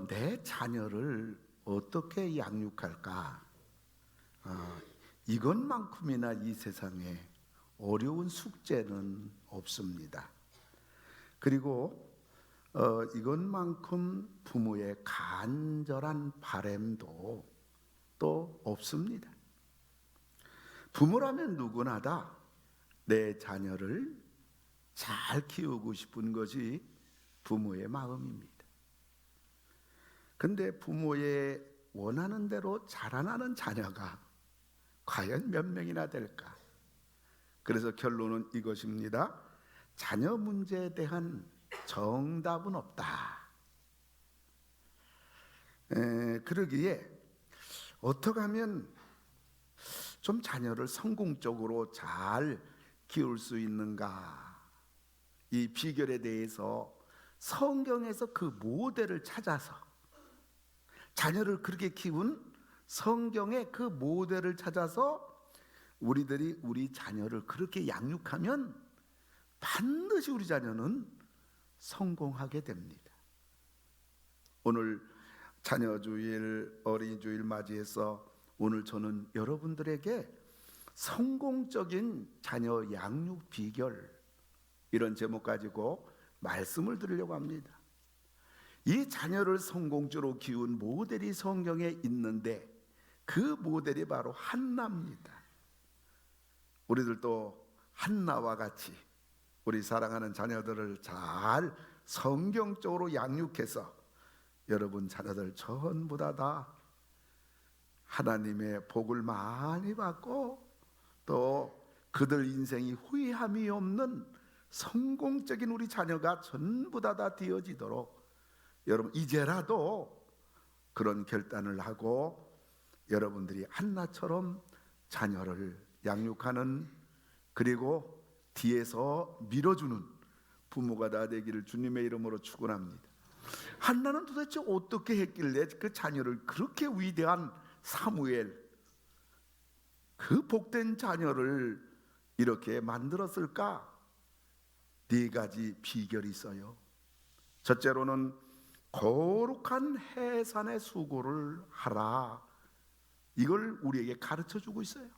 내 자녀를 어떻게 양육할까? 이것만큼이나 이 세상에 어려운 숙제는 없습니다. 그리고 이것만큼 부모의 간절한 바람도 또 없습니다. 부모라면 누구나 다 내 자녀를 잘 키우고 싶은 것이 부모의 마음입니다. 근데 부모의 원하는 대로 자라나는 자녀가 과연 몇 명이나 될까? 그래서 결론은 이것입니다. 자녀 문제에 대한 정답은 없다. 그러기에 어떻게 하면 좀 자녀를 성공적으로 잘 키울 수 있는가? 이 비결에 대해서 성경에서 그 모델을 찾아서 자녀를 그렇게 키운 성경의 그 모델을 찾아서 우리들이 우리 자녀를 그렇게 양육하면 반드시 우리 자녀는 성공하게 됩니다. 오늘 자녀주일, 어린이주일 맞이해서 오늘 저는 여러분들에게 성공적인 자녀 양육 비결, 이런 제목 가지고 말씀을 드리려고 합니다. 이 자녀를 성공적으로 키운 모델이 성경에 있는데 그 모델이 바로 한나입니다. 우리들도 한나와 같이 우리 사랑하는 자녀들을 잘 성경적으로 양육해서 여러분 자녀들 전부 다 하나님의 복을 많이 받고 또 그들 인생이 후회함이 없는 성공적인 우리 자녀가 전부 다 되어지도록 여러분 이제라도 그런 결단을 하고 여러분들이 한나처럼 자녀를 양육하는, 그리고 뒤에서 밀어주는 부모가 다 되기를 주님의 이름으로 축원합니다. 한나는 도대체 어떻게 했길래 그 자녀를, 그렇게 위대한 사무엘, 그 복된 자녀를 이렇게 만들었을까? 네 가지 비결이 있어요. 첫째로는 거룩한 해산의 수고를 하라. 이걸 우리에게 가르쳐 주고 있어요.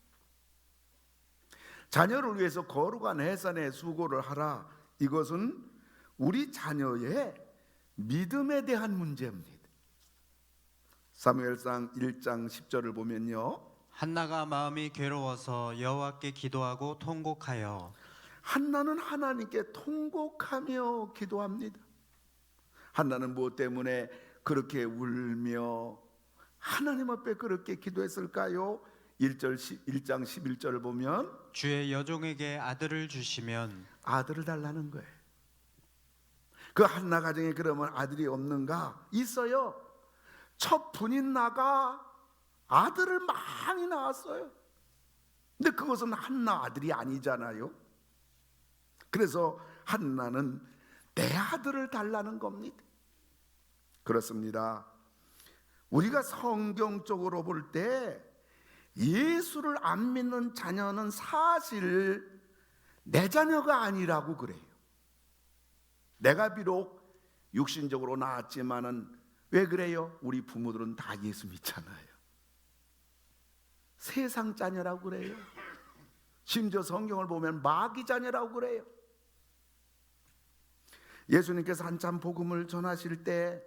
자녀를 위해서 거룩한 해산의 수고를 하라. 이것은 우리 자녀의 믿음에 대한 문제입니다. 사무엘상 1장 10절을 보면요, 한나가 마음이 괴로워서 여호와께 기도하고 통곡하여. 한나는 하나님께 통곡하며 기도합니다. 한나는 무엇 때문에 그렇게 울며 하나님 앞에 그렇게 기도했을까요? 1장 11절을 보면 주의 여종에게 아들을 주시면. 아들을 달라는 거예요. 그 한나 가정에 그러면 아들이 없는가? 있어요. 첫 분인 나가 아들을 많이 낳았어요. 근데 그것은 한나 아들이 아니잖아요. 그래서 한나는 내 아들을 달라는 겁니다. 그렇습니다. 우리가 성경적으로 볼 때 예수를 안 믿는 자녀는 사실 내 자녀가 아니라고 그래요. 내가 비록 육신적으로 낳았지만은 왜 그래요? 우리 부모들은 다 예수 믿잖아요. 세상 자녀라고 그래요. 심지어 성경을 보면 마귀 자녀라고 그래요. 예수님께서 한참 복음을 전하실 때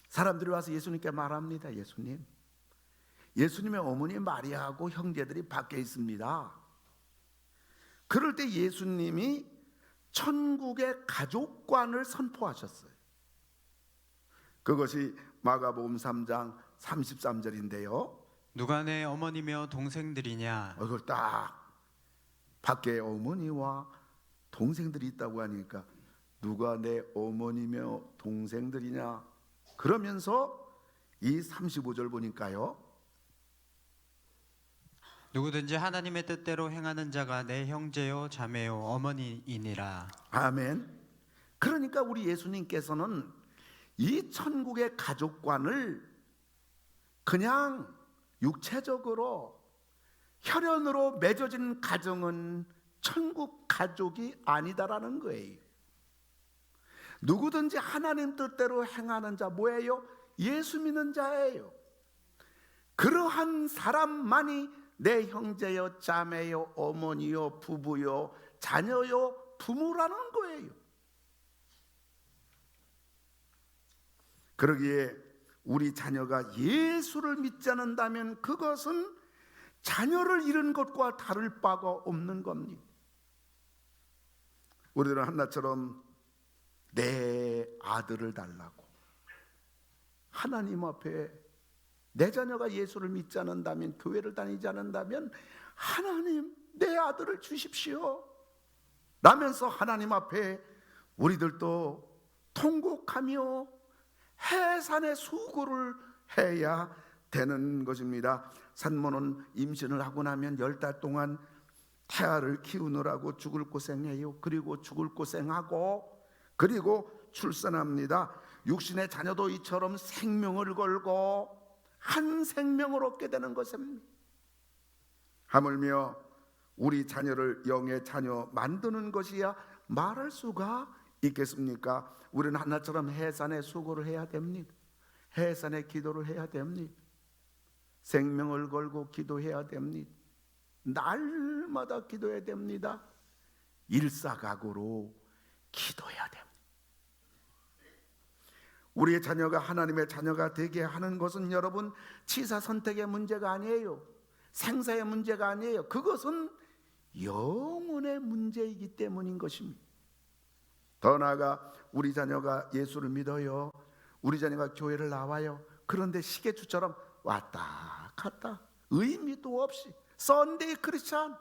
사람들이 와서 예수님께 말합니다. 예수님의 어머니 마리아하고 형제들이 밖에 있습니다. 그럴 때 예수님이 천국의 가족관을 선포하셨어요. 그것이 마가복음 3장 33절인데요. 누가 내 어머니며 동생들이냐? 그걸 딱 밖에 어머니와 동생들이 있다고 하니까 누가 내 어머니며 동생들이냐? 그러면서 이 35절 보니까요, 누구든지 하나님의 뜻대로 행하는 자가 내 형제요 자매요 어머니이니라. 아멘. 그러니까 우리 예수님께서는 이 천국의 가족관을 그냥 육체적으로 혈연으로 맺어진 가정은 천국 가족이 아니다라는 거예요. 누구든지 하나님 뜻대로 행하는 자 뭐예요? 예수 믿는 자예요. 그러한 사람만이 내 형제요, 자매요, 어머니요, 부부요, 자녀요, 부모라는 거예요. 그러기에 우리 자녀가 예수를 믿지 않는다면 그것은 자녀를 잃은 것과 다를 바가 없는 겁니다. 우리들은 한나처럼 내 아들을 달라고 하나님 앞에 내 자녀가 예수를 믿지 않는다면, 교회를 다니지 않는다면 하나님 내 아들을 주십시오 라면서 하나님 앞에 우리들도 통곡하며 해산의 수고를 해야 되는 것입니다. 산모는 임신을 하고 나면 10달 동안 태아를 키우느라고 죽을 고생해요. 그리고 죽을 고생하고 그리고 출산합니다. 육신의 자녀도 이처럼 생명을 걸고 한 생명을 얻게 되는 것입니다. 하물며 우리 자녀를 영의 자녀 만드는 것이야 말할 수가 있겠습니까? 우리는 한나처럼 해산의 수고를 해야 됩니다. 해산의 기도를 해야 됩니다. 생명을 걸고 기도해야 됩니다. 날마다 기도해야 됩니다. 일사각오로 기도해야 됩니다. 우리의 자녀가 하나님의 자녀가 되게 하는 것은 여러분 치사 선택의 문제가 아니에요. 생사의 문제가 아니에요. 그것은 영혼의 문제이기 때문인 것입니다. 더 나아가 우리 자녀가 예수를 믿어요. 우리 자녀가 교회를 나와요. 그런데 시계추처럼 왔다 갔다 의미도 없이 썬데이 크리스찬,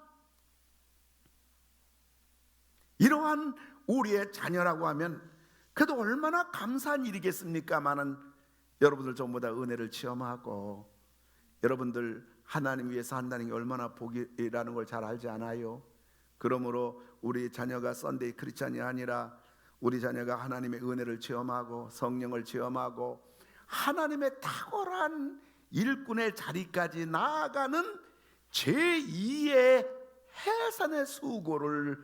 이러한 우리의 자녀라고 하면 그래도 얼마나 감사한 일이겠습니까마는 여러분들 전부 다 은혜를 체험하고 여러분들 하나님 위해서 한다는 게 얼마나 복이라는 걸 잘 알지 않아요? 그러므로 우리 자녀가 썬데이 크리스찬이 아니라 우리 자녀가 하나님의 은혜를 체험하고 성령을 체험하고 하나님의 탁월한 일꾼의 자리까지 나아가는 제2의 해산의 수고를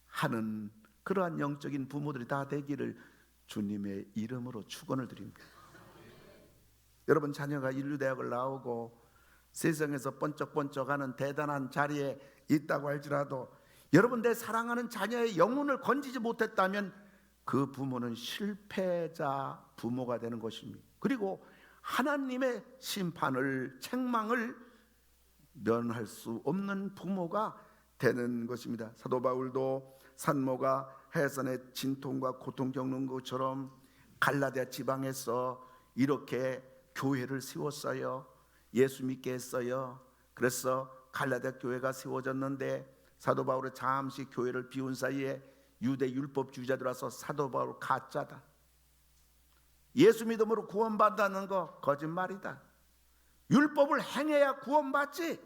하는 그러한 영적인 부모들이 다 되기를 주님의 이름으로 축원을 드립니다. 여러분 자녀가 인류대학을 나오고 세상에서 번쩍번쩍하는 대단한 자리에 있다고 할지라도 여러분 내 사랑하는 자녀의 영혼을 건지지 못했다면 그 부모는 실패자 부모가 되는 것입니다. 그리고 하나님의 심판을 책망을 면할 수 없는 부모가 되는 것입니다. 사도 바울도 산모가 해산의 진통과 고통 겪는 것처럼 갈라디아 지방에서 이렇게 교회를 세웠어요. 예수 믿게 했어요. 그래서 갈라디아 교회가 세워졌는데 사도 바울이 잠시 교회를 비운 사이에 유대 율법주의자들 와서 사도 바울 가짜다, 예수 믿음으로 구원받는다는 거 거짓말이다, 율법을 행해야 구원받지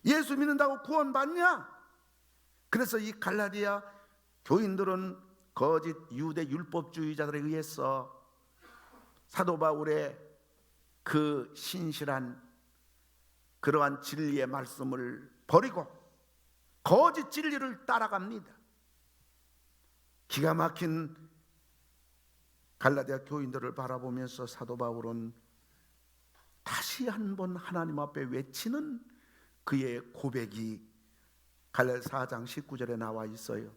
예수 믿는다고 구원받냐? 그래서 이 갈라디아 교인들은 거짓 유대 율법주의자들에 의해서 사도 바울의 그 신실한 그러한 진리의 말씀을 버리고 거짓 진리를 따라갑니다. 기가 막힌 갈라디아 교인들을 바라보면서 사도 바울은 다시 한번 하나님 앞에 외치는 그의 고백이 갈라디아 4장 19절에 나와 있어요.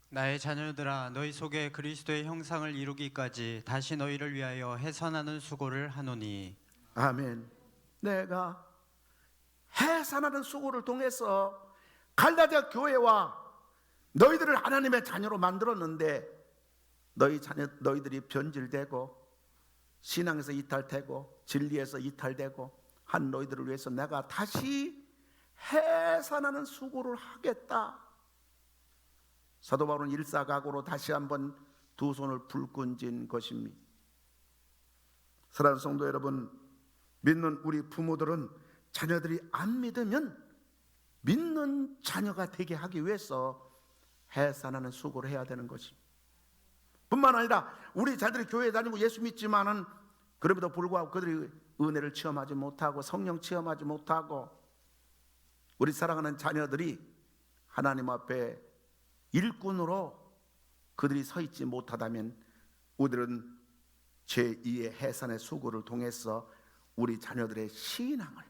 나의 자녀들아, 너희 속에 그리스도의 형상을 이루기까지 다시 너희를 위하여 해산하는 수고를 하노니. 아멘. 내가 해산하는 수고를 통해서 갈라디아 교회와 너희들을 하나님의 자녀로 만들었는데 너희들이 변질되고 신앙에서 이탈되고 진리에서 이탈되고 한 너희들을 위해서 내가 다시 해산하는 수고를 하겠다. 사도 바울은 일사각오로 다시 한번 두 손을 불끈진 것입니다. 사랑하는 성도 여러분, 믿는 우리 부모들은 자녀들이 안 믿으면 믿는 자녀가 되게 하기 위해서 해산하는 수고를 해야 되는 것입니다. 뿐만 아니라 우리 자녀들이 교회에 다니고 예수 믿지만은 그럼에도 불구하고 그들이 은혜를 체험하지 못하고 성령 체험하지 못하고 우리 사랑하는 자녀들이 하나님 앞에 일꾼으로 그들이 서 있지 못하다면 우리들은 제2의 해산의 수고를 통해서 우리 자녀들의 신앙을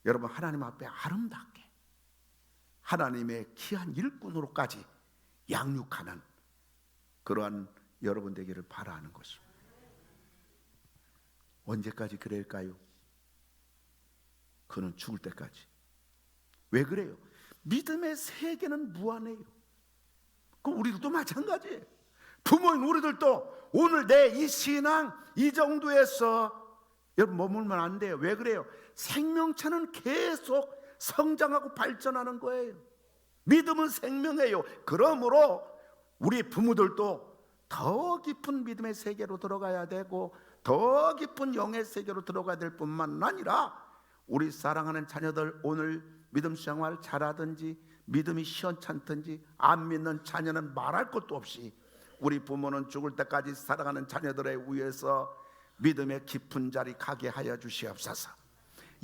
여러분 하나님 앞에 아름답게 하나님의 귀한 일꾼으로까지 양육하는 그러한 여러분 되기를 바라는 것입니다. 언제까지 그럴까요? 그는 죽을 때까지. 왜 그래요? 믿음의 세계는 무한해요. 그 우리들도 마찬가지예요. 부모인 우리들도 오늘 내 이 신앙 이 정도에서 여러분 머물면 안 돼요. 왜 그래요? 생명체는 계속 성장하고 발전하는 거예요. 믿음은 생명이에요. 그러므로 우리 부모들도 더 깊은 믿음의 세계로 들어가야 되고 더 깊은 영의 세계로 들어가야 될 뿐만 아니라 우리 사랑하는 자녀들 오늘 믿음 생활 잘하든지 믿음이 시원찮든지 안 믿는 자녀는 말할 것도 없이 우리 부모는 죽을 때까지 사랑하는 자녀들에 위해서 믿음의 깊은 자리 가게 하여 주시옵소서.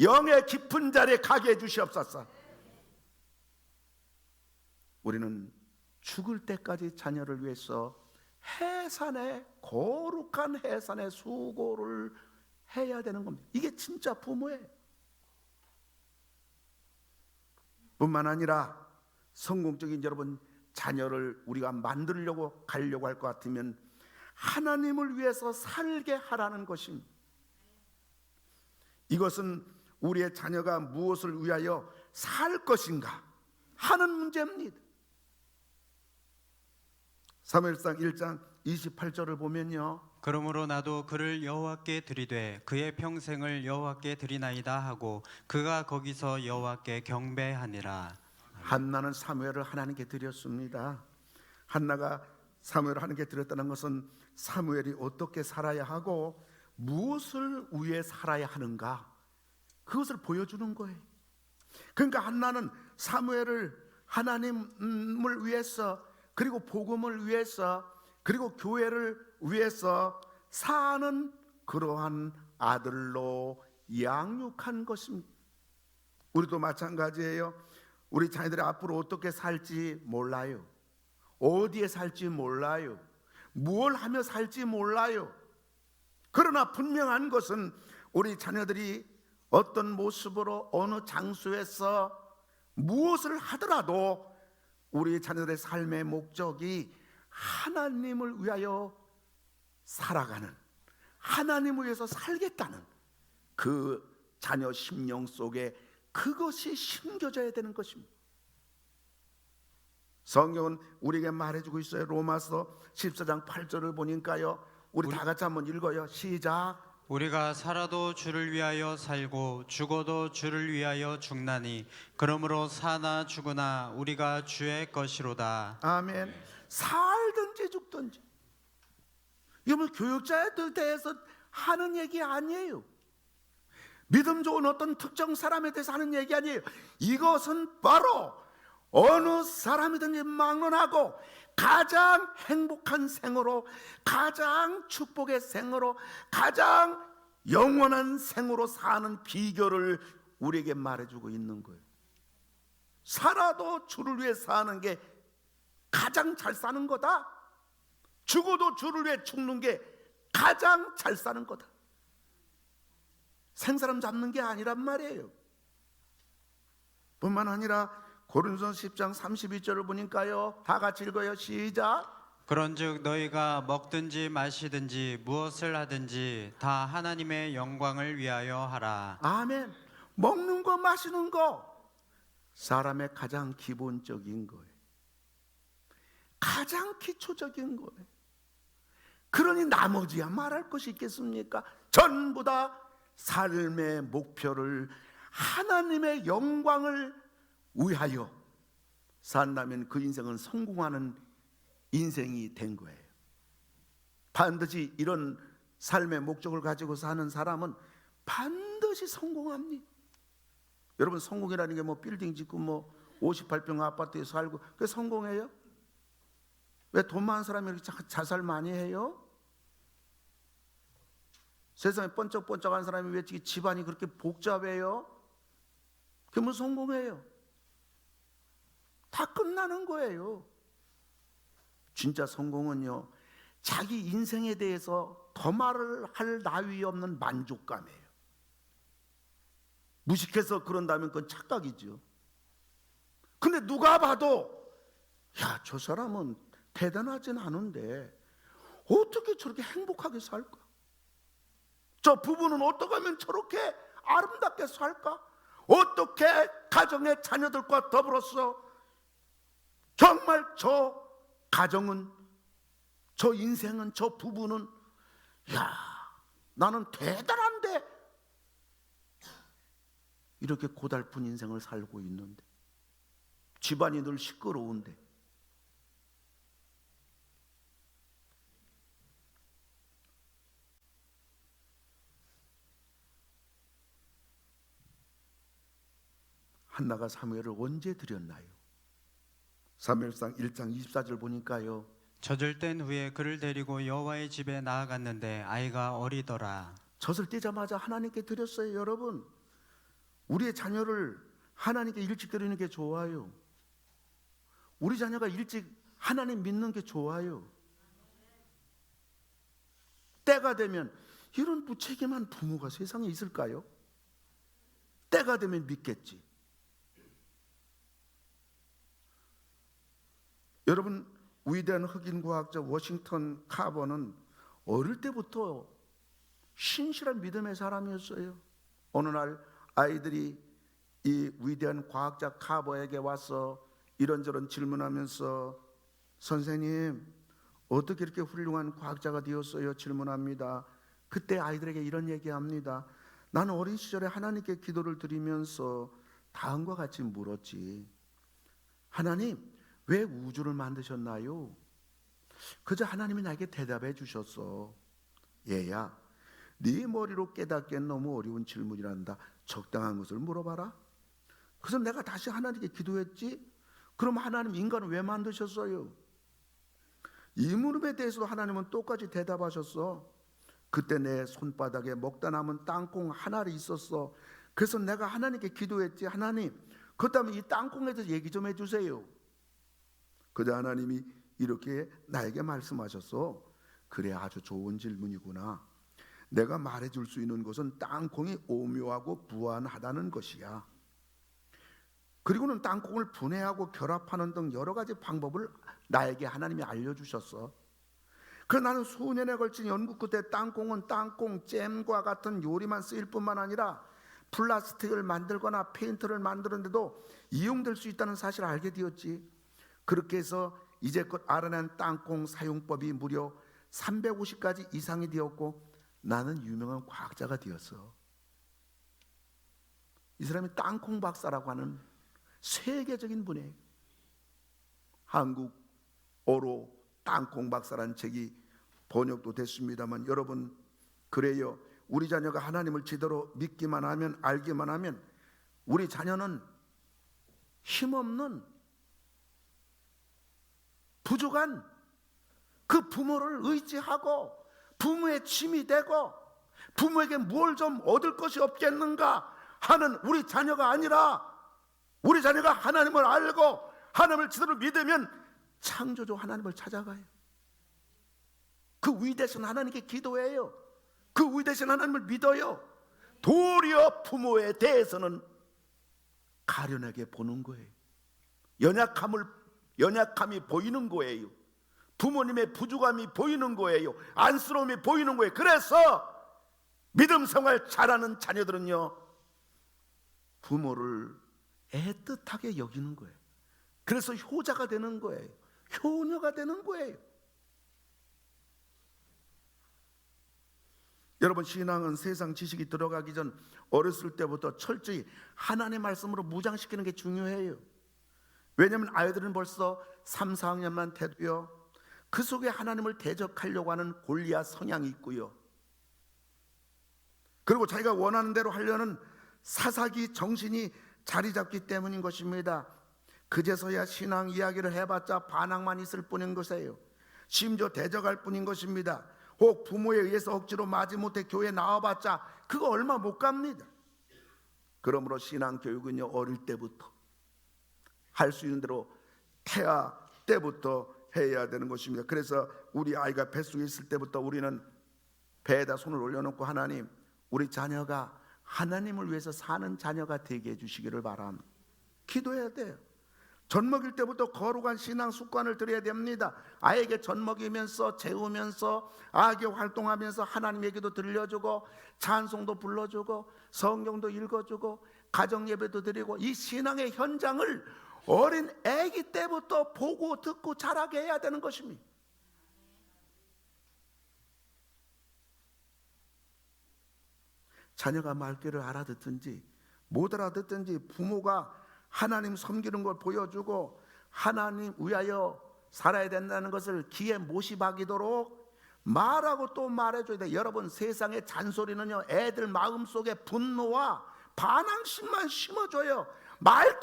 영의 깊은 자리에 가게 해 주시옵소서. 우리는 죽을 때까지 자녀를 위해서 해산의 거룩한 해산의 수고를 해야 되는 겁니다. 이게 진짜 부모예요. 뿐만 아니라 성공적인 여러분 자녀를 우리가 만들려고 가려고 할 것 같으면 하나님을 위해서 살게 하라는 것입니다. 이것은 우리의 자녀가 무엇을 위하여 살 것인가 하는 문제입니다. 사무엘상 1장 28절을 보면요, 그러므로 나도 그를 여호와께 드리되 그의 평생을 여호와께 드리나이다 하고 그가 거기서 여호와께 경배하니라. 한나는 사무엘을 하나님께 드렸습니다. 한나가 사무엘을 하나님께 드렸다는 것은 사무엘이 어떻게 살아야 하고 무엇을 위해 살아야 하는가 그것을 보여주는 거예요. 그러니까 한나는 사무엘을 하나님을 위해서 그리고 복음을 위해서 그리고 교회를 위해서 사는 그러한 아들로 양육한 것입니다. 우리도 마찬가지예요. 우리 자녀들이 앞으로 어떻게 살지 몰라요. 어디에 살지 몰라요. 무엇을 하며 살지 몰라요. 그러나 분명한 것은 우리 자녀들이 어떤 모습으로 어느 장소에서 무엇을 하더라도 우리 자녀들의 삶의 목적이 하나님을 위하여 살아가는, 하나님을 위해서 살겠다는 그 자녀 심령 속에 그것이 심겨져야 되는 것입니다. 성경은 우리에게 말해주고 있어요. 로마서 14장 8절을 보니까요, 우리 다 같이 한번 읽어요. 시작. 우리가 살아도 주를 위하여 살고 죽어도 주를 위하여 죽나니 그러므로 사나 죽으나 우리가 주의 것이로다. 아멘. 살든지 죽든지. 이건 교육자에 대해서 하는 얘기 아니에요. 믿음 좋은 어떤 특정 사람에 대해서 하는 얘기 아니에요. 이것은 바로 어느 사람이든지 막론하고 가장 행복한 생으로, 가장 축복의 생으로, 가장 영원한 생으로 사는 비결을 우리에게 말해주고 있는 거예요. 살아도 주를 위해 사는 게 가장 잘 사는 거다. 죽어도 주를 위해 죽는 게 가장 잘 사는 거다. 생사람 잡는 게 아니란 말이에요. 뿐만 아니라 고린도서 10장 32절을 보니까요, 다 같이 읽어요. 시작. 그런즉 너희가 먹든지 마시든지 무엇을 하든지 다 하나님의 영광을 위하여 하라. 아멘. 먹는 거 마시는 거 사람의 가장 기본적인 거예요. 가장 기초적인 거예요. 그러니 나머지야 말할 것이 있겠습니까? 전부 다 삶의 목표를 하나님의 영광을 위하여 산다면 그 인생은 성공하는 인생이 된 거예요. 반드시 이런 삶의 목적을 가지고 사는 사람은 반드시 성공합니다. 여러분, 성공이라는 게 뭐 빌딩 짓고 뭐 58평 아파트에 살고 그게 성공해요? 왜 돈 많은 사람이 이렇게 자살 많이 해요? 세상에 번쩍번쩍한 사람이 왜 집안이 그렇게 복잡해요? 그게 무슨 성공해요? 다 끝나는 거예요. 진짜 성공은요, 자기 인생에 대해서 더 말을 할 나위 없는 만족감이에요. 무식해서 그런다면 그건 착각이죠. 근데 누가 봐도 야, 저 사람은 대단하진 않은데 어떻게 저렇게 행복하게 살까? 저 부부는 어떻게 하면 저렇게 아름답게 살까? 어떻게 가정의 자녀들과 더불어서 정말 저 가정은, 저 인생은, 저 부부는 야, 나는 대단한데 이렇게 고달픈 인생을 살고 있는데, 집안이 늘 시끄러운데, 한나가 사무엘을 언제 드렸나요? 사무엘상 1장 24절 보니까요, 젖을 뗀 후에 그를 데리고 여호와의 집에 나아갔는데 아이가 어리더라. 젖을 떼자마자 하나님께 드렸어요. 여러분, 우리의 자녀를 하나님께 일찍 드리는 게 좋아요. 우리 자녀가 일찍 하나님 믿는 게 좋아요. 때가 되면, 이런 무책임한 부모가 세상에 있을까요? 때가 되면 믿겠지. 여러분, 위대한 흑인과학자 워싱턴 카버는 어릴 때부터 신실한 믿음의 사람이었어요. 어느 날 아이들이 이 위대한 과학자 카버에게 와서 이런저런 질문하면서 선생님, 어떻게 이렇게 훌륭한 과학자가 되었어요? 질문합니다. 그때 아이들에게 이런 얘기합니다. 나는 어린 시절에 하나님께 기도를 드리면서 다음과 같이 물었지. 하나님, 왜 우주를 만드셨나요? 그저 하나님이 나에게 대답해 주셨어. 얘야, 네 머리로 깨닫기엔 너무 어려운 질문이란다. 적당한 것을 물어봐라. 그래서 내가 다시 하나님께 기도했지. 그럼 하나님, 인간을 왜 만드셨어요? 이 물음에 대해서도 하나님은 똑같이 대답하셨어. 그때 내 손바닥에 먹다 남은 땅콩 하나를 있었어. 그래서 내가 하나님께 기도했지. 하나님, 그렇다면 이 땅콩에 대해서 얘기 좀 해주세요. 그때 하나님이 이렇게 나에게 말씀하셨어. 그래, 아주 좋은 질문이구나. 내가 말해줄 수 있는 것은 땅콩이 오묘하고 부완하다는 것이야. 그리고는 땅콩을 분해하고 결합하는 등 여러 가지 방법을 나에게 하나님이 알려주셨어. 그래서 나는 수년에 걸친 연구 끝에 땅콩은 땅콩 잼과 같은 요리만 쓰일 뿐만 아니라 플라스틱을 만들거나 페인트를 만드는데도 이용될 수 있다는 사실을 알게 되었지. 그렇게 해서 이제껏 알아낸 땅콩 사용법이 무려 350가지 이상이 되었고 나는 유명한 과학자가 되었어. 이 사람이 땅콩 박사라고 하는 세계적인 분이에요. 한국어로 땅콩 박사라는 책이 번역도 됐습니다만, 여러분, 그래요, 우리 자녀가 하나님을 제대로 믿기만 하면, 알기만 하면 우리 자녀는 힘없는 부족한 그 부모를 의지하고 부모의 짐이 되고 부모에게 뭘 좀 얻을 것이 없겠는가 하는 우리 자녀가 아니라, 우리 자녀가 하나님을 알고 하나님을 제대로 믿으면 창조주 하나님을 찾아가요. 그 위대신 하나님께 기도해요. 그 위대신 하나님을 믿어요. 도리어 부모에 대해서는 가련하게 보는 거예요. 연약함이 보이는 거예요. 부모님의 부족함이 보이는 거예요. 안쓰러움이 보이는 거예요. 그래서 믿음 생활 잘하는 자녀들은요, 부모를 애틋하게 여기는 거예요. 그래서 효자가 되는 거예요. 효녀가 되는 거예요. 여러분, 신앙은 세상 지식이 들어가기 전 어렸을 때부터 철저히 하나님의 말씀으로 무장시키는 게 중요해요. 왜냐하면 아이들은 벌써 3, 4학년만 돼도요, 그 속에 하나님을 대적하려고 하는 골리앗 성향이 있고요, 그리고 자기가 원하는 대로 하려는 사사기 정신이 자리 잡기 때문인 것입니다. 그제서야 신앙 이야기를 해봤자 반항만 있을 뿐인 것이에요. 심지어 대적할 뿐인 것입니다. 혹 부모에 의해서 억지로 마지못해 교회에 나와봤자 그거 얼마 못 갑니다. 그러므로 신앙 교육은요, 어릴 때부터 할 수 있는 대로 태아 때부터 해야 되는 것입니다. 그래서 우리 아이가 뱃속에 있을 때부터 우리는 배에다 손을 올려놓고 하나님, 우리 자녀가 하나님을 위해서 사는 자녀가 되게 해주시기를 바랍니다. 기도해야 돼요. 젖 먹일 때부터 거룩한 신앙 습관을 들여야 됩니다. 아이에게 젖 먹이면서 재우면서 아이에게 활동하면서 하나님 얘기도 들려주고 찬송도 불러주고 성경도 읽어주고 가정 예배도 드리고 이 신앙의 현장을 어린 아기 때부터 보고 듣고 자라게 해야 되는 것입니다. 자녀가 말귀를 알아듣든지 못 알아듣든지 부모가 하나님 섬기는 걸 보여주고 하나님 위하여 살아야 된다는 것을 귀에 못이 박이도록 말하고 또 말해줘야 돼. 여러분, 세상의 잔소리는요, 애들 마음속에 분노와 반항심만 심어줘요. 말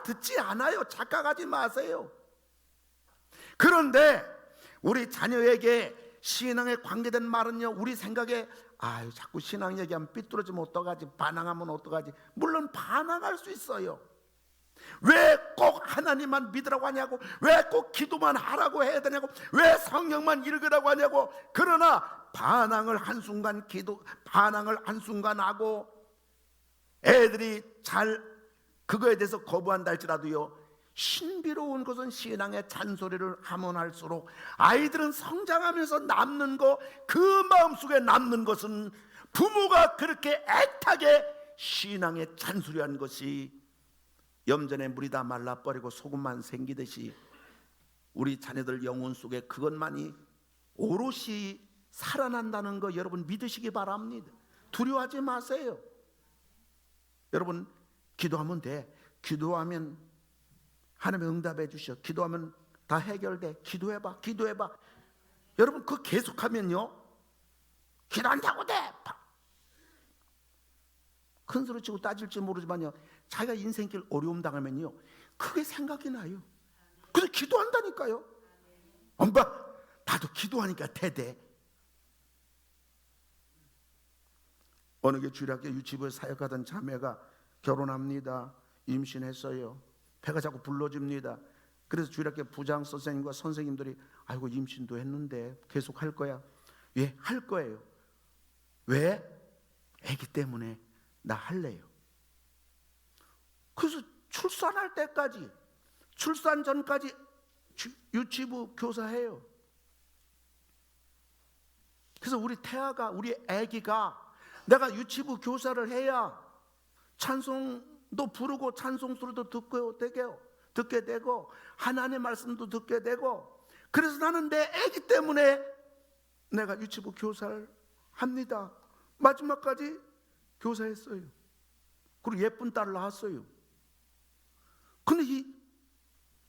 듣지 않아요. 착각하지 마세요. 그런데 우리 자녀에게 신앙에 관계된 말은요, 우리 생각에 아유, 자꾸 신앙 얘기하면 삐뚤어지면 어떡하지, 반항하면 어떡하지. 물론 반항할 수 있어요. 왜 꼭 하나님만 믿으라고 하냐고, 왜 꼭 기도만 하라고 해야 되냐고, 왜 성경만 읽으라고 하냐고. 그러나 반항을 한순간 하고 애들이 잘 그거에 대해서 거부한다 할지라도요, 신비로운 것은 신앙의 잔소리를 하면 할수록 아이들은 성장하면서 남는 거, 그 마음속에 남는 것은 부모가 그렇게 애타게 신앙의 잔소리한 것이 염전에 물이 다 말라버리고 소금만 생기듯이 우리 자녀들 영혼 속에 그것만이 오롯이 살아난다는 거 여러분 믿으시기 바랍니다. 두려워하지 마세요. 여러분, 기도하면 돼. 기도하면 하나님 응답해 주셔. 기도하면 다 해결돼. 기도해봐. 여러분, 그거 계속하면요, 기도한다고 돼. 큰 소리 치고 따질지 모르지만요, 자기가 인생길 어려움 당하면요, 그게 생각이 나요. 그래서 기도한다니까요. 엄마, 나도 기도하니까 대대. 어느 게 주일학교 유치부에 사역하던 자매가 결혼합니다. 임신했어요. 배가 자꾸 불러집니다. 그래서 주일학교 부장 선생님과 선생님들이 아이고, 임신도 했는데 계속 할 거야? 예, 할 거예요. 왜? 아기 때문에 나 할래요. 그래서 출산할 때까지, 출산 전까지 유치부 교사해요. 그래서 우리 태아가, 우리 아기가 내가 유치부 교사를 해야 찬송도 부르고 찬송 소리도 듣게 되고 하나님의 말씀도 듣게 되고, 그래서 나는 내 아기 때문에 내가 유치부 교사를 합니다. 마지막까지 교사했어요. 그리고 예쁜 딸을 낳았어요. 근데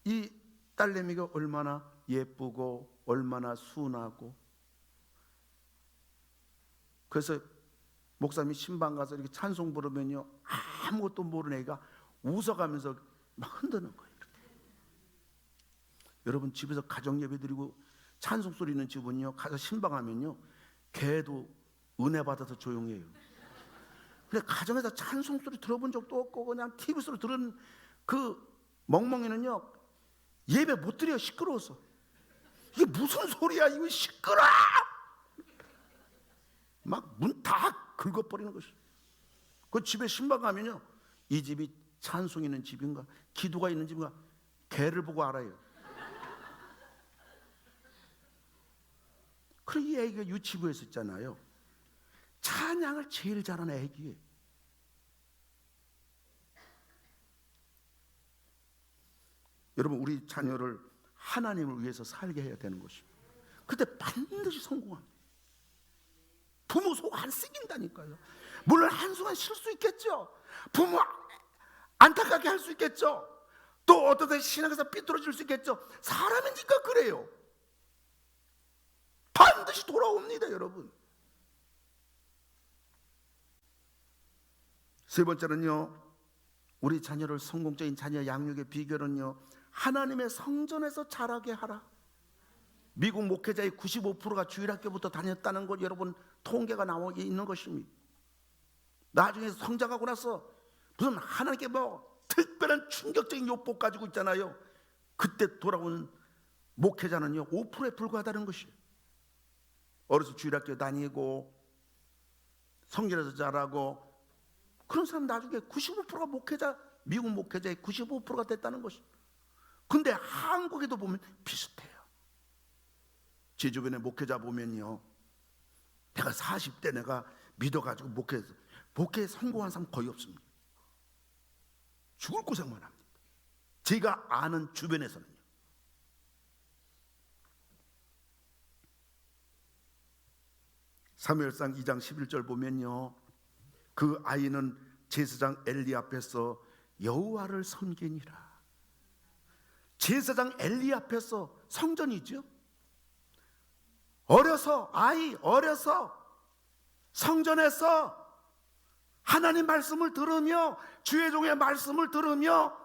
이 딸내미가 얼마나 예쁘고 얼마나 순하고, 그래서 목사님이 신방 가서 이렇게 찬송 부르면요, 아무것도 모르는 애가 웃어가면서 막 흔드는 거예요. 이렇게. 여러분, 집에서 가정 예배 드리고 찬송 소리 있는 집은요, 가서 신방하면요, 걔도 은혜 받아서 조용해요. 근데 가정에서 찬송 소리 들어본 적도 없고 그냥 TV 소리 들은 그 멍멍이는요, 예배 못 드려요. 시끄러워서. 이게 무슨 소리야, 이거 시끄러! 막 문 다 긁어버리는 것이. 그 집에 신방 가면요, 이 집이 찬송 있는 집인가 기도가 있는 집인가 개를 보고 알아요. 그리고 이 애기가 유치부에서 있잖아요. 찬양을 제일 잘하는 애기예요. 여러분, 우리 자녀를 하나님을 위해서 살게 해야 되는 것입니다. 그때 반드시 성공합니다. 부모 속 안 썩인다니까요. 물론 한순간 실수 있겠죠. 부모 안타깝게 할 수 있겠죠. 또 어떤 때 신앙에서 삐뚤어질 수 있겠죠. 사람이니까 그래요. 반드시 돌아옵니다, 여러분. 세 번째는요, 우리 자녀를 성공적인 자녀 양육의 비결은요, 하나님의 성전에서 자라게 하라. 미국 목회자의 95%가 주일학교부터 다녔다는 것, 여러분, 통계가 나와 있는 것입니다. 나중에 성장하고 나서 무슨 하나님께 뭐 특별한 충격적인 요법 가지고 있잖아요. 그때 돌아온 목회자는요 5%에 불과하다는 것이에요. 어려서 주일학교 다니고 성전에서 자라고 그런 사람 나중에 95%가 목회자, 미국 목회자의 95%가 됐다는 것이에요. 근데 한국에도 보면 비슷해요. 제 주변에 목회자 보면요, 내가 40대 내가 믿어가지고 목회에 성공한 사람 거의 없습니다. 죽을 고생만 합니다. 제가 아는 주변에서는요. 사무엘상 2장 11절 보면요, 그 아이는 제사장 엘리 앞에서 여호와를 섬기니라. 제사장 엘리 앞에서, 성전이죠. 어려서 성전에서 하나님 말씀을 들으며 주의 종의 말씀을 들으며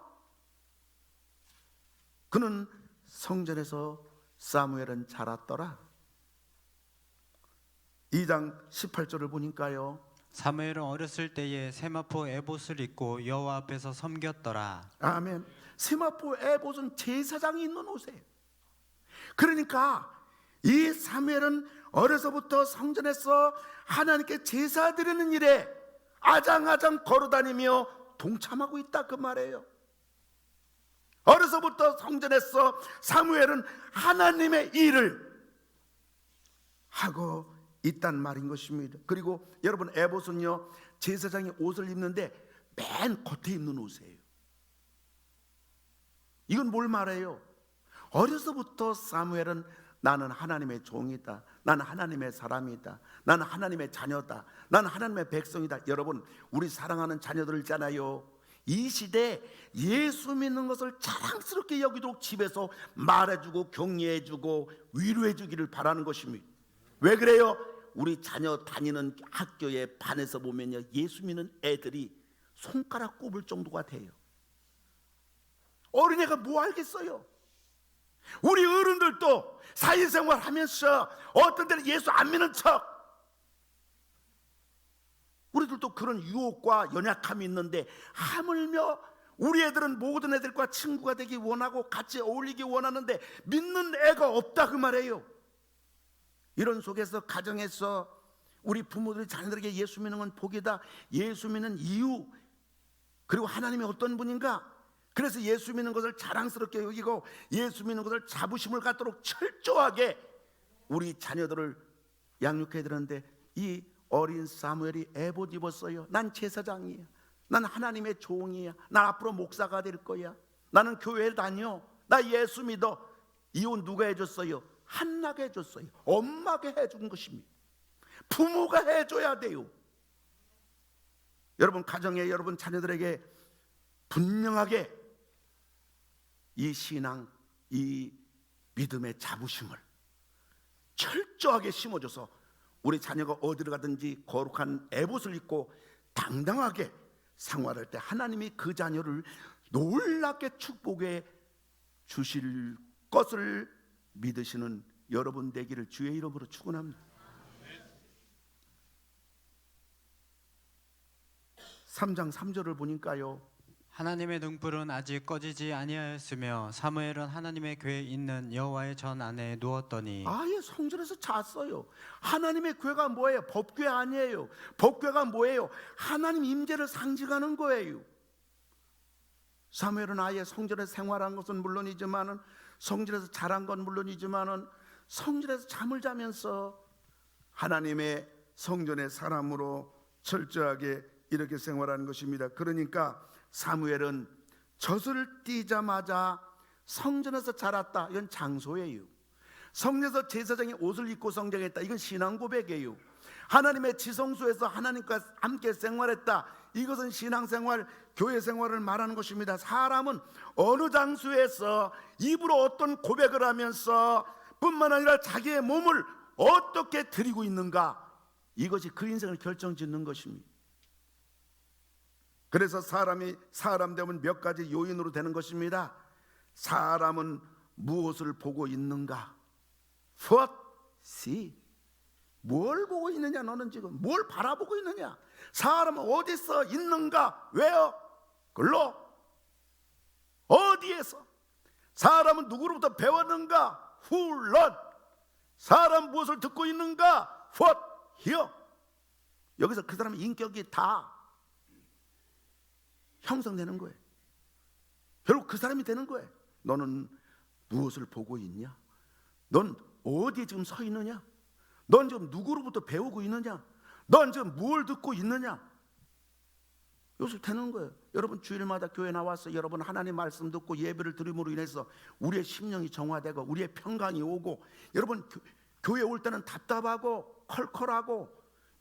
그는 성전에서 사무엘은 자랐더라. 2장 18절을 보니까요, 사무엘은 어렸을 때에 세마포 에봇을 입고 여호와 앞에서 섬겼더라. 아멘. 세마포 에봇은 제사장이 입는 옷이에요. 그러니까 이 사무엘은 어려서부터 성전에서 하나님께 제사 드리는 일에 아장아장 걸어다니며 동참하고 있다 그 말이에요. 어려서부터 성전에서 사무엘은 하나님의 일을 하고 있단 말인 것입니다. 그리고 여러분, 에봇은요 제사장이 옷을 입는데 맨 겉에 입는 옷이에요. 이건 뭘 말해요? 어려서부터 사무엘은 나는 하나님의 종이다, 나는 하나님의 사람이다, 나는 하나님의 자녀다, 나는 하나님의 백성이다. 여러분, 우리 사랑하는 자녀들 있잖아요. 이 시대에 예수 믿는 것을 자랑스럽게 여기도록 집에서 말해주고 격려해주고 위로해주기를 바라는 것입니다. 왜 그래요? 우리 자녀 다니는 학교의 반에서 보면요, 예수 믿는 애들이 손가락 꼽을 정도가 돼요. 어린애가 뭐 알겠어요? 우리 어른들도 사회생활 하면서 어떤 때는 예수 안 믿는 척, 우리들도 그런 유혹과 연약함이 있는데 하물며 우리 애들은 모든 애들과 친구가 되기 원하고 같이 어울리기 원하는데 믿는 애가 없다 그 말이에요. 이런 속에서 가정에서 우리 부모들이 자녀들에게 예수 믿는 건 복이다, 예수 믿는 이유, 그리고 하나님이 어떤 분인가, 그래서 예수 믿는 것을 자랑스럽게 여기고 예수 믿는 것을 자부심을 갖도록 철저하게 우리 자녀들을 양육해야 되는데, 이 어린 사무엘이 에봇 입었어요. 난 제사장이야, 난 하나님의 종이야, 난 앞으로 목사가 될 거야, 나는 교회에 다녀, 나 예수 믿어. 이 옷 누가 해줬어요? 한나가 해줬어요. 엄마가 해준 것입니다. 부모가 해줘야 돼요. 여러분 가정에, 여러분 자녀들에게 분명하게 이 신앙, 이 믿음의 자부심을 철저하게 심어줘서 우리 자녀가 어디를 가든지 거룩한 에봇을 입고 당당하게 생활할 때 하나님이 그 자녀를 놀랍게 축복해 주실 것을 믿으시는 여러분 되기를 주의 이름으로 축원합니다. 3장 3절을 보니까요, 하나님의 등불은 아직 꺼지지 아니하였으며 사무엘은 하나님의 궤에 있는 여호와의 전 안에 누웠더니. 아예 성전에서 잤어요. 하나님의 궤가 뭐예요? 법궤 아니에요. 법궤가 뭐예요? 하나님 임재를 상징하는 거예요. 사무엘은 아예 성전에서 생활한 것은 물론이지만은, 성전에서 자란 건 물론이지만은, 성전에서 잠을 자면서 하나님의 성전의 사람으로 철저하게 이렇게 생활하는 것입니다. 그러니까 사무엘은 젖을 띠자마자 성전에서 자랐다. 이건 장소예요. 성전에서 제사장이 옷을 입고 성장했다. 이건 신앙 고백이에요. 하나님의 지성소에서 하나님과 함께 생활했다. 이것은 신앙생활, 교회 생활을 말하는 것입니다. 사람은 어느 장소에서 입으로 어떤 고백을 하면서 뿐만 아니라 자기의 몸을 어떻게 드리고 있는가, 이것이 그 인생을 결정짓는 것입니다. 그래서 사람이 사람 되면 몇 가지 요인으로 되는 것입니다. 사람은 무엇을 보고 있는가? What see? 뭘 보고 있느냐? 너는 지금 뭘 바라보고 있느냐? 사람은 어디서 있는가? 왜요? 글로? 어디에서? 사람은 누구로부터 배웠는가? Who learned? 사람 무엇을 듣고 있는가? What hear? 여기서 그 사람의 인격이 다 형성되는 거예요. 결국 그 사람이 되는 거예요. 너는 무엇을 보고 있냐? 넌 어디에 지금 서 있느냐? 넌 지금 누구로부터 배우고 있느냐? 넌 지금 뭘 듣고 있느냐? 이것을 되는 거예요. 여러분 주일마다 교회 나와서 여러분 하나님 말씀 듣고 예배를 드림으로 인해서 우리의 심령이 정화되고 우리의 평강이 오고, 여러분 교회 올 때는 답답하고 컬컬하고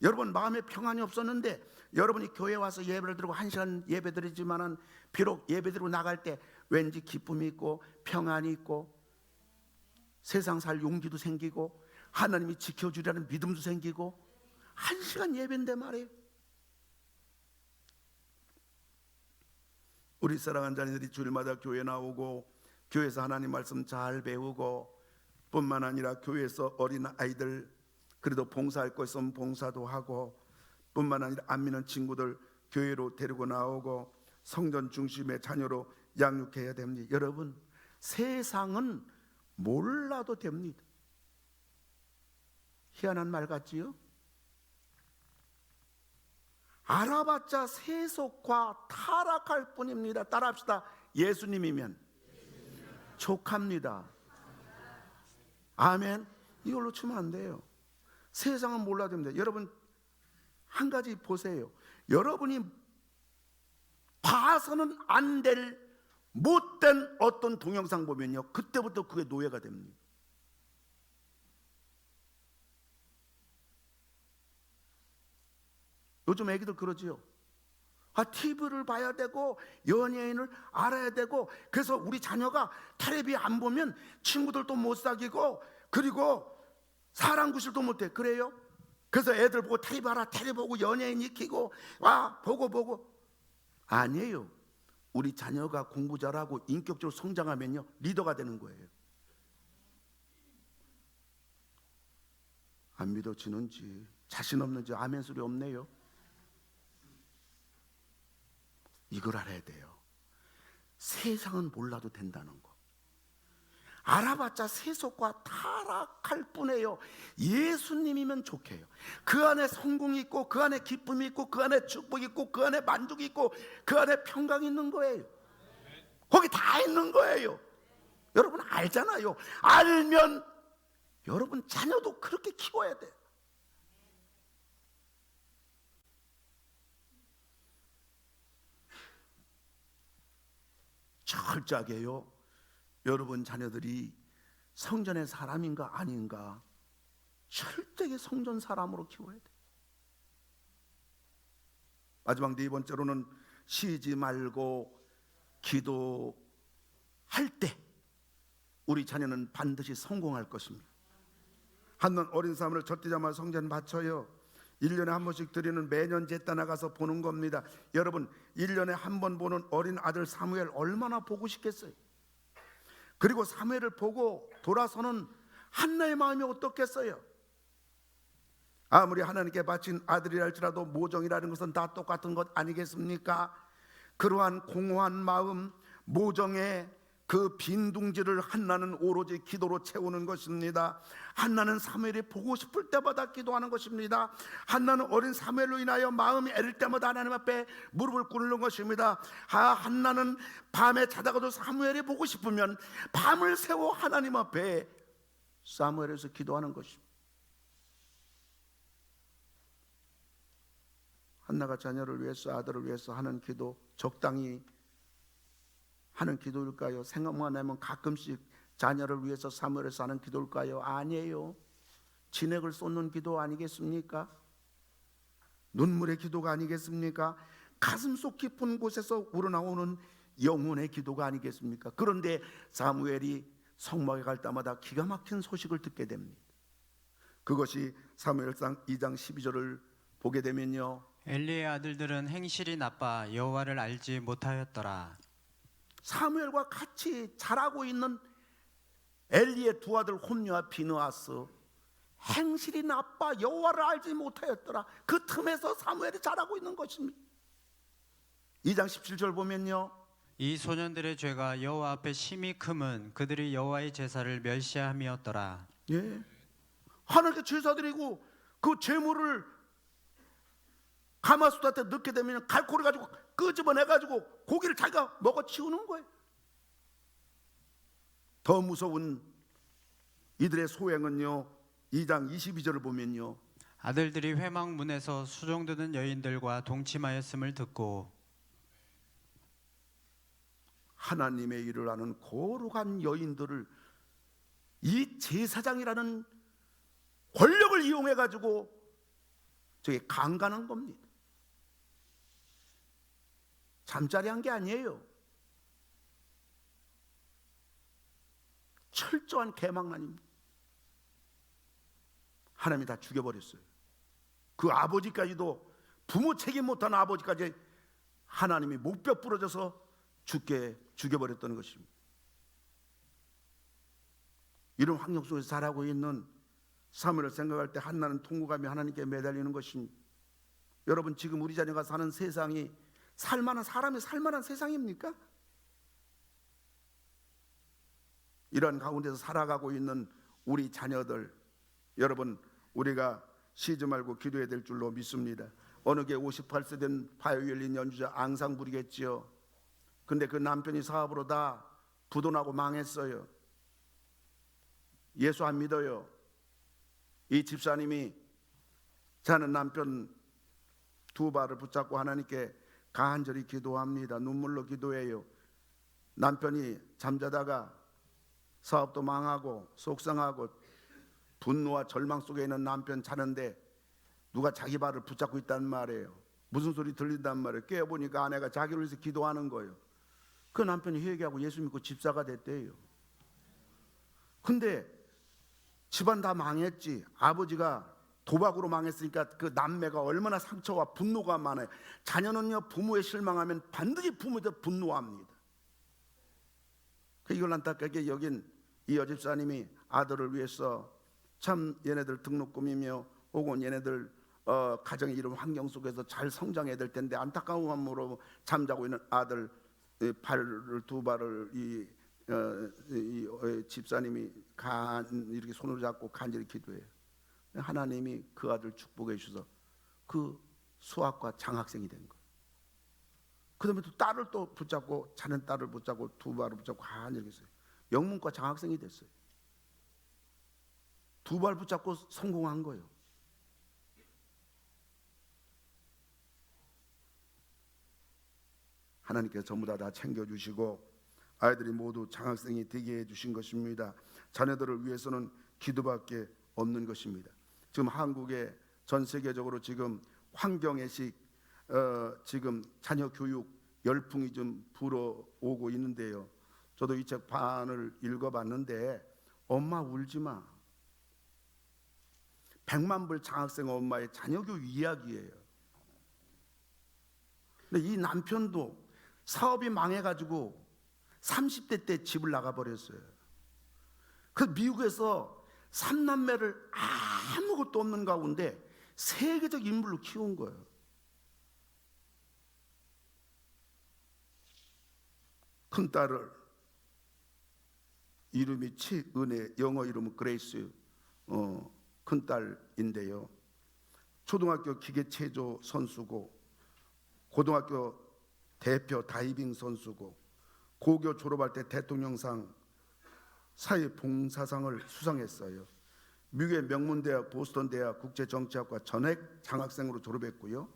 여러분 마음에 평안이 없었는데, 여러분이 교회 와서 예배를 드리고 1시간 예배 드리지만은 비록 예배 드리고 나갈 때 왠지 기쁨이 있고 평안이 있고 세상 살 용기도 생기고 하나님이 지켜주리라는 믿음도 생기고, 1시간 예배인데 말이에요. 우리 사랑하는 자녀들이 주일마다 교회 나오고 교회에서 하나님 말씀 잘 배우고, 뿐만 아니라 교회에서 어린 아이들 그래도 봉사할 거 있으면 봉사도 하고, 뿐만 아니라 안 믿는 친구들 교회로 데리고 나오고 성전 중심의 자녀로 양육해야 됩니다. 여러분 세상은 몰라도 됩니다. 희한한 말 같지요? 알아봤자 세속과 타락할 뿐입니다. 따라합시다. 예수님이면 족합니다. 아멘. 이걸로 치면 안 돼요. 세상은 몰라도 됩니다. 여러분 한 가지 보세요. 여러분이 봐서는 안 될 못된 어떤 동영상 보면요, 그때부터 그게 노예가 됩니다. 요즘 애기들 그러지요. TV를 봐야 되고 연예인을 알아야 되고, 그래서 우리 자녀가 텔레비 안 보면 친구들도 못 사귀고 그리고 사람 구실도 못해. 그래요? 그래서 애들 보고 텔레비 봐라, 텔레비 보고 연예인 익히고 와 보고. 아니에요. 우리 자녀가 공부 잘하고 인격적으로 성장하면요 리더가 되는 거예요. 안 믿어지는지 자신 없는지 아멘 소리 없네요. 이걸 알아야 돼요. 세상은 몰라도 된다는 거. 알아봤자 세속과 타락할 뿐이에요. 예수님이면 좋게요. 그 안에 성공이 있고 그 안에 기쁨이 있고 그 안에 축복이 있고 그 안에 만족이 있고 그 안에 평강이 있는 거예요. 거기 다 있는 거예요. 여러분 알잖아요. 알면 여러분 자녀도 그렇게 키워야 돼요. 철저하게요. 여러분 자녀들이 성전의 사람인가 아닌가 철저하게 성전 사람으로 키워야 돼. 마지막 네 번째로는 쉬지 말고 기도할 때 우리 자녀는 반드시 성공할 것입니다. 한번 어린 사람을 젖되자마자 성전 바쳐요. 1년에 한 번씩 드리는 매년 제따 나가서 보는 겁니다. 여러분 1년에 한 번 보는 어린 아들 사무엘 얼마나 보고 싶겠어요. 그리고 사무엘을 보고 돌아서는 한나의 마음이 어떻겠어요? 아무리 하나님께 바친 아들이랄지라도 모정이라는 것은 다 똑같은 것 아니겠습니까? 그러한 공허한 마음, 모정의 그 빈둥지를 한나는 오로지 기도로 채우는 것입니다. 한나는 사무엘이 보고 싶을 때마다 기도하는 것입니다. 한나는 어린 사무엘로 인하여 마음이 애를 때마다 하나님 앞에 무릎을 꿇는 것입니다. 한나는 밤에 자다가도 사무엘이 보고 싶으면 밤을 새워 하나님 앞에 사무엘에서 기도하는 것입니다. 한나가 자녀를 위해서 아들을 위해서 하는 기도 적당히 하는 기도일까요? 생각만 하면 가끔씩 자녀를 위해서 사무엘에서 하는 기도일까요? 아니에요. 진액을 쏟는 기도 아니겠습니까? 눈물의 기도가 아니겠습니까? 가슴속 깊은 곳에서 우러나오는 영혼의 기도가 아니겠습니까? 그런데 사무엘이 성막에 갈 때마다 기가 막힌 소식을 듣게 됩니다. 그것이 사무엘상 2장 12절을 보게 되면요, 엘리의 아들들은 행실이 나빠 여호와를 알지 못하였더라. 사무엘과 같이 자라고 있는 엘리의 두 아들 홈리와 비느하스 행실이 나빠 여호와를 알지 못하였더라. 그 틈에서 사무엘이 자라고 있는 것입니다. 2장 17절 보면요, 이 소년들의 죄가 여호와 앞에 심히 크면 그들이 여호와의 제사를 멸시함이었더라. 예. 하나님께 제사 드리고 그 제물을 가마솥한테 넣게 되면 갈고리 가지고 끄집어내 가지고 고기를 자기가 먹어 치우는 거예요. 더 무서운 이들의 소행은요, 2장 22절을 보면요, 아들들이 회막문에서 수종드는 여인들과 동침하였음을 듣고 하나님의 일을 하는 거룩한 여인들을 이 제사장이라는 권력을 이용해 가지고 저게 강간한 겁니다. 잠자리 한 게 아니에요. 철저한 개망난입니다. 하나님이 다 죽여버렸어요. 그 아버지까지도, 부모 책임 못하는 아버지까지 하나님이 목뼈 부러져서 죽여버렸다는 것입니다. 이런 환경 속에서 살아가고 있는 사무엘을 생각할 때 한나는 통곡하며 하나님께 매달리는 것입니다. 여러분, 지금 우리 자녀가 사는 세상이 살만한 사람이 살만한 세상입니까? 이런 가운데서 살아가고 있는 우리 자녀들, 여러분, 우리가 쉬지 말고 기도해야 될 줄로 믿습니다. 어느 게 58세 된 바이올린 연주자 앙상 부리겠지요. 근데 그 남편이 사업으로 다 부도나고 망했어요. 예수 안 믿어요. 이 집사님이 자는 남편 두 발을 붙잡고 하나님께 간절히 기도합니다. 눈물로 기도해요. 남편이 잠자다가 사업도 망하고 속상하고 분노와 절망 속에 있는 남편 자는데 누가 자기 발을 붙잡고 있단 말이에요. 무슨 소리 들린단 말이에요. 깨어보니까 아내가 자기를 위해서 기도하는 거예요. 그 남편이 회개하고 예수 믿고 집사가 됐대요. 근데 집안 다 망했지. 아버지가 도박으로 망했으니까 그 남매가 얼마나 상처와 분노가 많아요. 자녀는요, 부모에 실망하면 반드시 부모에 분노합니다. 이걸 안타깝게 여긴 이 여집사님이 아들을 위해서 참 얘네들 등록금이며 혹은 얘네들 가정의 이런 환경 속에서 잘 성장해야 될 텐데 안타까운 마음으로 잠자고 있는 아들 발을 두 발을 이 집사님이 이렇게 손을 잡고 간절히 기도해요. 하나님이 그 아들 축복해 주셔서 그 수학과 장학생이 된 거예요. 그다음에 또 딸을 또 붙잡고, 자는 딸을 붙잡고 두 발을 붙잡고 간절히 했어요. 영문과 장학생이 됐어요. 두 발 붙잡고 성공한 거예요. 하나님께서 전부 다 챙겨주시고 아이들이 모두 장학생이 되게 해주신 것입니다. 자녀들을 위해서는 기도밖에 없는 것입니다. 지금 한국에 전 세계적으로 지금 환경의식 지금 자녀 교육 열풍이 좀 불어오고 있는데요. 저도 이 책 반을 읽어봤는데 엄마 울지 마. 100만 불 장학생 엄마의 자녀 교육 이야기예요. 근데 이 남편도 사업이 망해가지고 30대 때 집을 나가버렸어요. 그 미국에서 3남매를 아무것도 없는 가운데 세계적 인물로 키운 거예요. 큰딸을 이름이 최은혜, 영어 이름은 그레이스, 큰딸인데요. 초등학교 기계체조 선수고 고등학교 대표 다이빙 선수고 고교 졸업할 때 대통령상 사회봉사상을 수상했어요. 미국의 명문대학 보스턴대학 국제정치학과 전액 장학생으로 졸업했고요.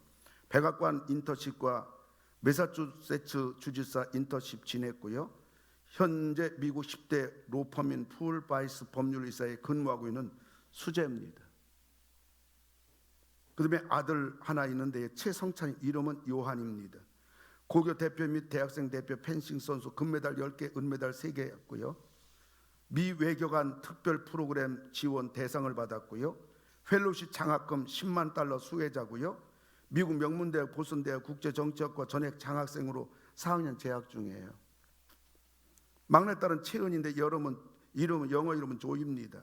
백악관 인턴십과 매사추세츠 주지사 인턴십 지냈고요. 현재 미국 10대 로펌인 풀바이스 법률이사에 근무하고 있는 수재입니다. 그다음에 아들 하나 있는데 최성찬, 이름은 요한입니다. 고교 대표 및 대학생 대표 펜싱 선수, 금메달 10개, 은메달 3개 했고요. 미 외교관 특별 프로그램 지원 대상을 받았고요. 펠로시 장학금 10만 달러 수혜자고요. 미국 명문대학 보스턴대학 국제정치학과 전액 장학생으로 4학년 재학 중이에요. 막내딸은 채은인데 이름은 영어 이름은 조입니다.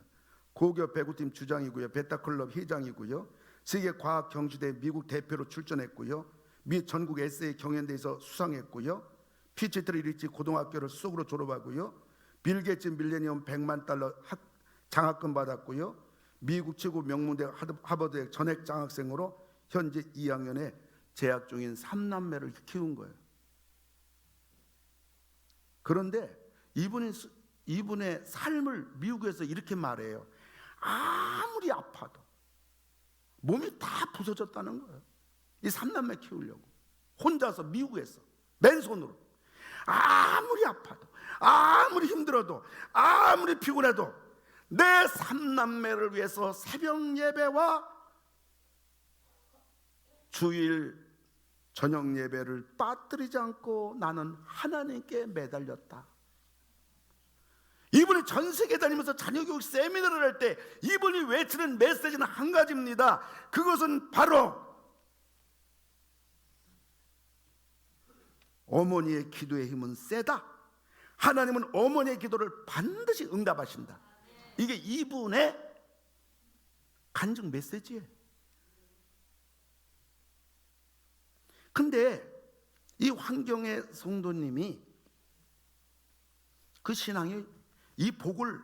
고교 배구팀 주장이고요. 베타클럽 회장이고요. 세계과학경시대 미국 대표로 출전했고요. 미 전국 에세이 경연대회에서 수상했고요. 피치트리 리치 고등학교를 쑥으로 졸업하고요. 빌 게이츠 밀레니엄 100만 달러 장학금 받았고요. 미국 최고 명문대 하버드 전액 장학생으로 현재 2학년에 재학 중인 3남매를 키운 거예요. 그런데 이분의 삶을 미국에서 이렇게 말해요. 아무리 아파도 몸이 다 부서졌다는 거예요. 이 3남매 키우려고 혼자서 미국에서 맨손으로 아무리 아파도 아무리 힘들어도 아무리 피곤해도 내 3남매를 위해서 새벽 예배와 주일 저녁 예배를 빠뜨리지 않고 나는 하나님께 매달렸다. 이분이 전 세계 다니면서 자녀교육 세미나를 할 때 이분이 외치는 메시지는 한 가지입니다. 그것은 바로 어머니의 기도의 힘은 세다. 하나님은 어머니의 기도를 반드시 응답하신다. 이게 이분의 간증 메시지예요. 근데 이 환경의 성도님이 그 신앙이 이 복을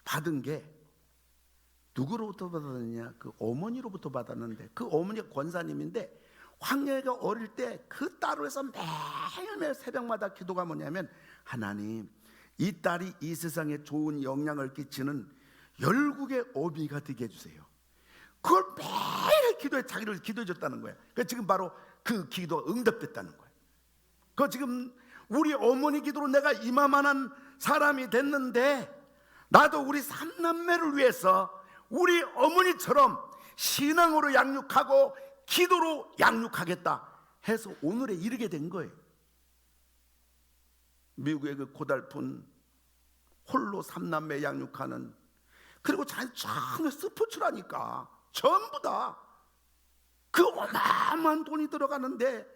받은 게 누구로부터 받았느냐? 그 어머니로부터 받았는데, 그 어머니가 권사님인데 황녀가 어릴 때 그 딸을 위해서 매일매일 새벽마다 기도가 뭐냐면, 하나님, 이 딸이 이 세상에 좋은 영향을 끼치는 열국의 어미가 되게 해주세요. 그걸 매일 기도해, 자기를 기도해 줬다는 거예요. 그러니까 지금 바로 그 기도가 응답됐다는 거예요. 그 지금 우리 어머니 기도로 내가 이만한 사람이 됐는데, 나도 우리 3남매를 위해서 우리 어머니처럼 신앙으로 양육하고 기도로 양육하겠다 해서 오늘에 이르게 된 거예요. 미국의 그 고달픈 홀로 3남매 양육하는, 그리고 자기 스포츠라니까 전부 다 그 어마어마한 돈이 들어가는데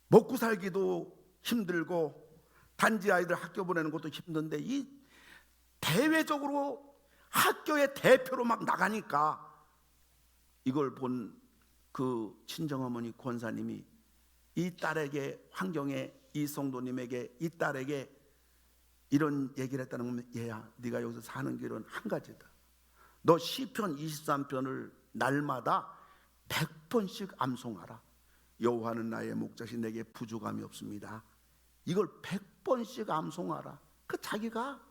먹고 살기도 힘들고 단지 아이들 학교 보내는 것도 힘든데, 이 대외적으로 학교의 대표로 막 나가니까 이걸 본 그 친정어머니 권사님이 이 딸에게, 환경의 이 성도님에게, 이 딸에게 이런 얘기를 했다는 거면, 얘야, 네가 여기서 사는 길은 한 가지다. 너 시편 23편을 날마다 100번씩 암송하라. 여호와는 나의 목자시 내게 부족함이 없습니다. 이걸 100번씩 암송하라. 그 자기가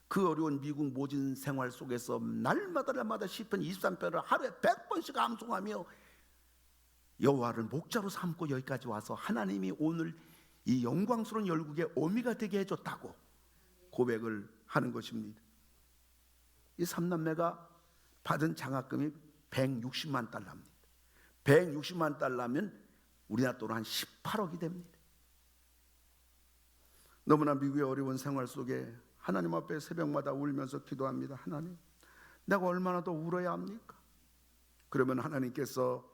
그 어려운 미국 모진 생활 속에서 날마다 시편 23편을 하루에 100번씩 암송하며 여호와를 목자로 삼고 여기까지 와서 하나님이 오늘 이 영광스러운 열국의 어미가 되게 해줬다고 고백을 하는 것입니다. 이 3남매가 받은 장학금이 160만 달러입니다. 160만 달러면 우리나라 돈으로 한 18억이 됩니다. 너무나 미국의 어려운 생활 속에 하나님 앞에 새벽마다 울면서 기도합니다. 하나님, 내가 얼마나 더 울어야 합니까? 그러면 하나님께서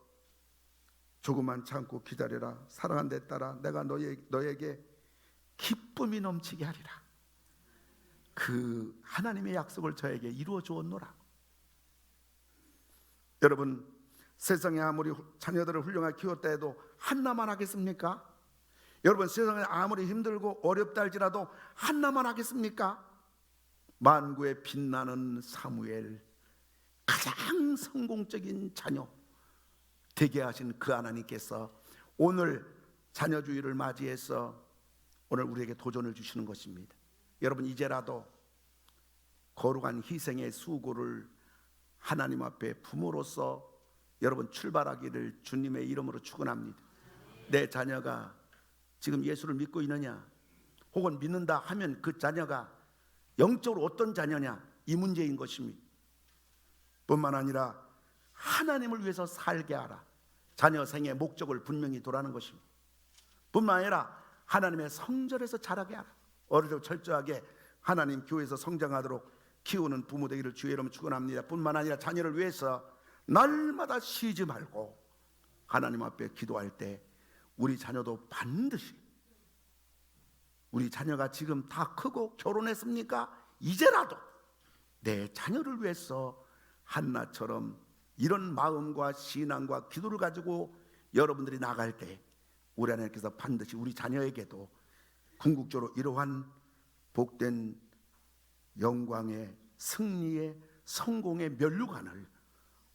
조금만 참고 기다려라. 사랑하는 내 딸아, 내가 너에게 기쁨이 넘치게 하리라. 그 하나님의 약속을 저에게 이루어 주었노라. 여러분, 세상에 아무리 자녀들을 훌륭하게 키웠다 해도 한나만 하겠습니까? 여러분, 세상에 아무리 힘들고 어렵다 할지라도 한나만 하겠습니까? 만구에 빛나는 사무엘, 가장 성공적인 자녀 되게 하신 그 하나님께서 오늘 자녀주의를 맞이해서 오늘 우리에게 도전을 주시는 것입니다. 여러분, 이제라도 거룩한 희생의 수고를 하나님 앞에 부모로서 여러분 출발하기를 주님의 이름으로 축원합니다. 내 자녀가 지금 예수를 믿고 있느냐, 혹은 믿는다 하면 그 자녀가 영적으로 어떤 자녀냐, 이 문제인 것입니다. 뿐만 아니라 하나님을 위해서 살게 하라. 자녀 생의 목적을 분명히 도라는 것입니다. 뿐만 아니라 하나님의 성전에서 자라게 하라. 어려도 철저하게 하나님 교회에서 성장하도록 키우는 부모 되기를 주의 이름으로 축원합니다. 뿐만 아니라 자녀를 위해서 날마다 쉬지 말고 하나님 앞에 기도할 때 우리 자녀도 반드시, 우리 자녀가 지금 다 크고 결혼했습니까? 이제라도 내 자녀를 위해서 한나처럼 이런 마음과 신앙과 기도를 가지고 여러분들이 나갈 때 우리 하나님께서 반드시 우리 자녀에게도 궁극적으로 이러한 복된 영광의 승리의 성공의 면류관을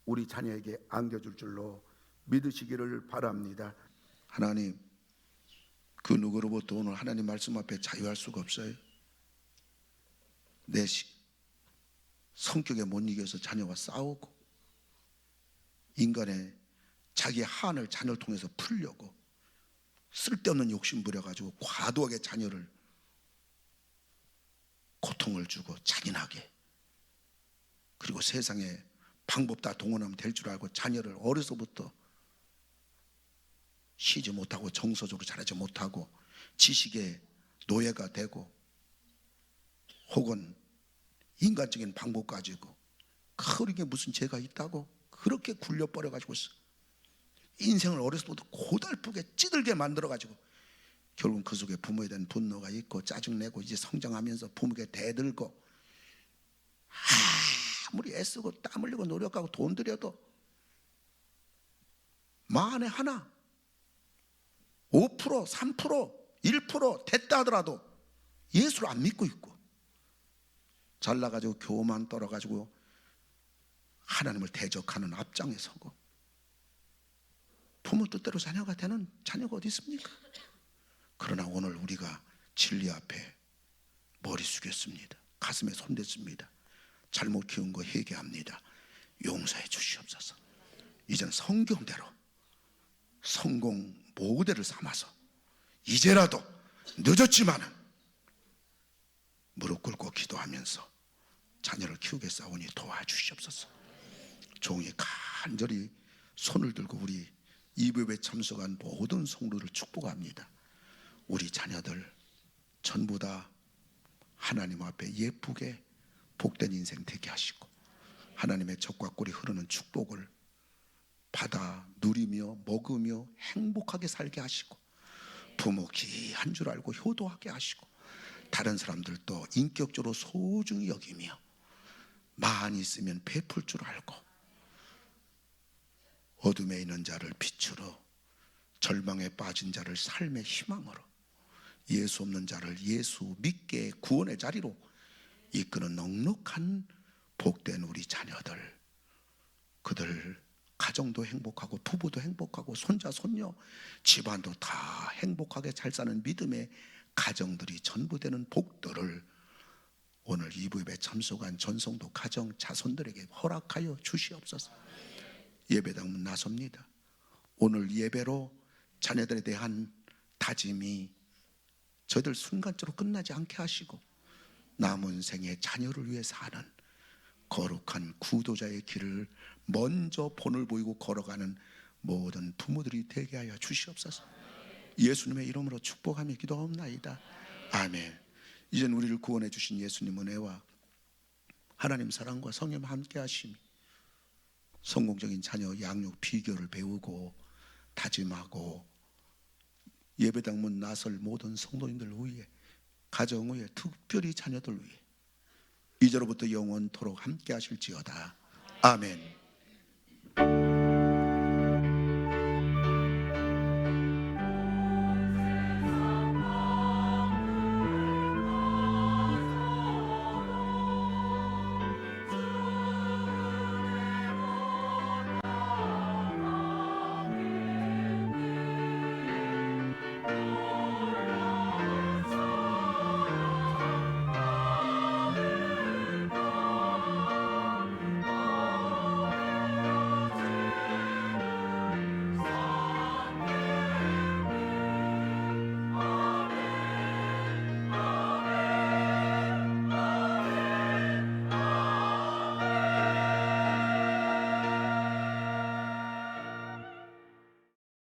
우리 자녀에게 안겨줄 줄로 믿으시기를 바랍니다. 하나님, 그 누구로부터 오늘 하나님 말씀 앞에 자유할 수가 없어요. 내 성격에 못 이겨서 자녀와 싸우고, 인간의 자기의 한을 자녀를 통해서 풀려고 쓸데없는 욕심 부려가지고 과도하게 자녀를 고통을 주고 잔인하게, 그리고 세상에 방법 다 동원하면 될 줄 알고 자녀를 어려서부터 쉬지 못하고 정서적으로 자라지 못하고 지식의 노예가 되고, 혹은 인간적인 방법 가지고 그게 무슨 죄가 있다고 그렇게 굴려버려가지고 인생을 어려서부터 고달프게 찌들게 만들어가지고 결국은 그 속에 부모에 대한 분노가 있고 짜증내고, 이제 성장하면서 부모에게 대들고, 아무리 애쓰고 땀 흘리고 노력하고 돈 들여도 만에 하나 5%, 3%, 1% 됐다 하더라도 예수를 안 믿고 있고, 잘나가지고 교만 떨어가지고 하나님을 대적하는 앞장에 서고, 부모 뜻대로 자녀가 되는 자녀가 어디 있습니까? 그러나 오늘 우리가 진리 앞에 머리 숙였습니다. 가슴에 손댔습니다. 잘못 키운 거 회개합니다. 용서해 주시옵소서. 이젠 성경대로 성공 모델을 삼아서 이제라도 늦었지만은 무릎 꿇고 기도하면서 자녀를 키우겠사오니 도와주시옵소서. 종이 간절히 손을 들고 우리 이브에 참석한 모든 성도를 축복합니다. 우리 자녀들 전부 다 하나님 앞에 예쁘게 복된 인생 되게 하시고, 하나님의 젖과 꿀이 흐르는 축복을 받아 누리며 먹으며 행복하게 살게 하시고, 부모 귀한 줄 알고 효도하게 하시고, 다른 사람들도 인격적으로 소중히 여기며 많이 있으면 베풀 줄 알고, 어둠에 있는 자를 빛으로, 절망에 빠진 자를 삶의 희망으로, 예수 없는 자를 예수 믿게 구원의 자리로 이끄는 넉넉한 복된 우리 자녀들, 그들 가정도 행복하고 부부도 행복하고 손자 손녀 집안도 다 행복하게 잘 사는 믿음의 가정들이 전부 되는 복들을 오늘 이브에 참석한 전성도 가정 자손들에게 허락하여 주시옵소서. 예배당 나섭니다. 오늘 예배로 자녀들에 대한 다짐이 저희들 순간적으로 끝나지 않게 하시고, 남은 생에 자녀를 위해 사는 거룩한 구도자의 길을 먼저 본을 보이고 걸어가는 모든 부모들이 되게 하여 주시옵소서. 예수님의 이름으로 축복하며 기도하옵나이다. 아멘. 이젠 우리를 구원해 주신 예수님 은혜와 하나님 사랑과 성령 함께 하심이, 성공적인 자녀 양육 비결을 배우고 다짐하고 예배당 문 나설 모든 성도님들 위해, 가정 위해, 특별히 자녀들 위해 이제로부터 영원토록 함께 하실지어다. 아멘.